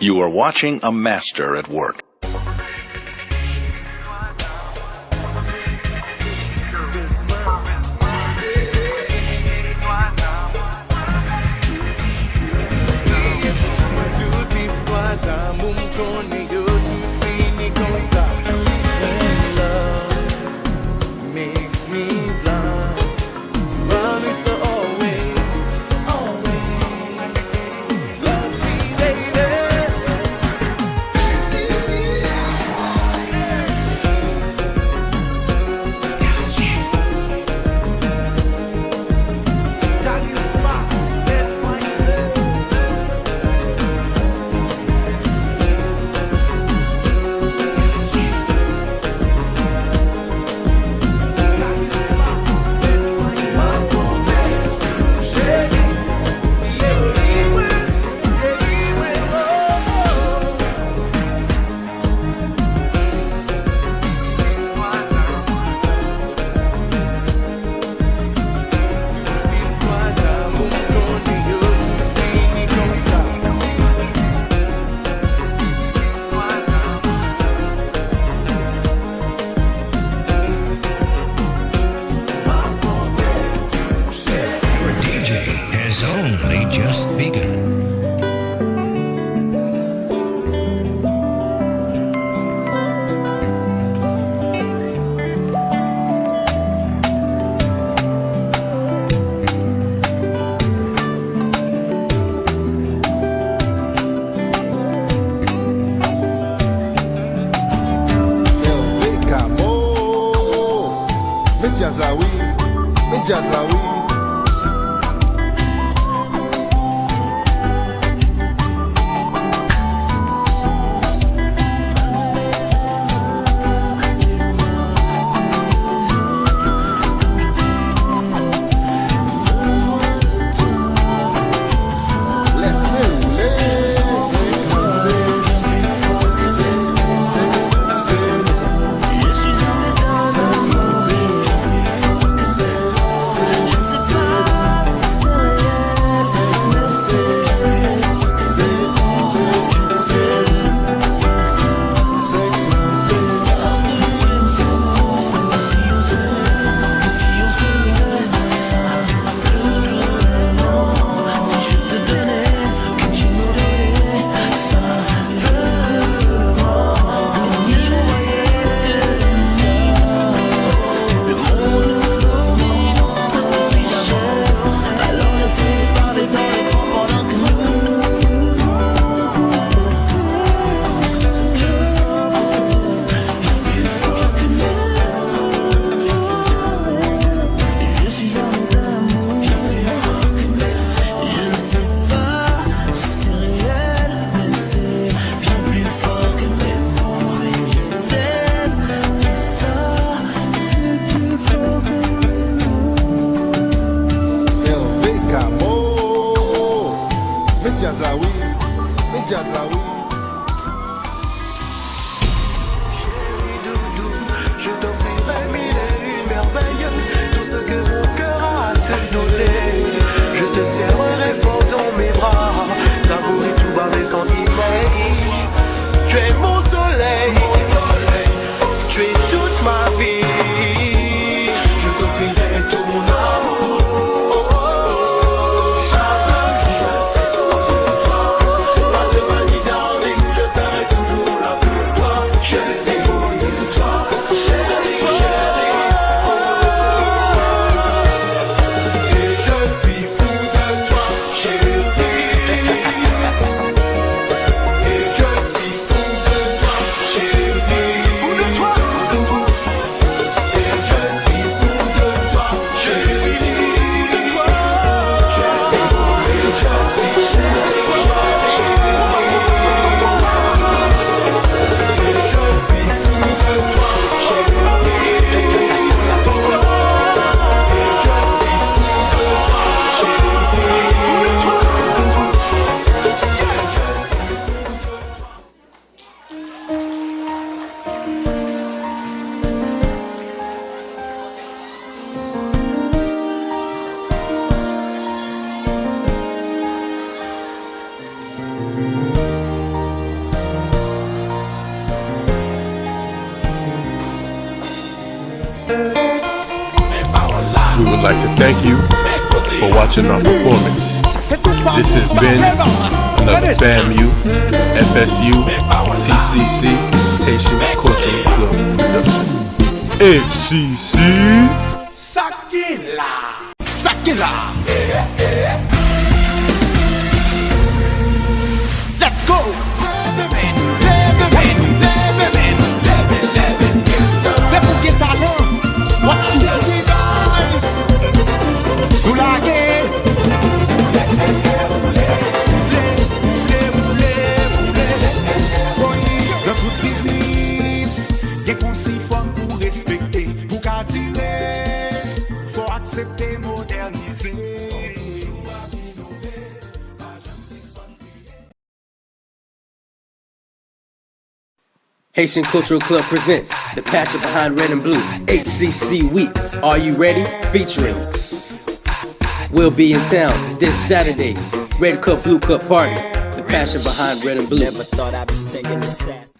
You are watching a master at work. Down. We would like to thank you for watching our performance. This has been another FAMU, FSU, TCC, Haitian Cultural Club production. HCC Sakila Sakila. Let's go. Haitian Cultural Club presents The Passion Behind Red and Blue HCC Week. Are you ready? Featuring We'll be in town this Saturday. Red Cup, Blue Cup party. The Passion Behind Red and Blue. Never thought I'd be singing this sad.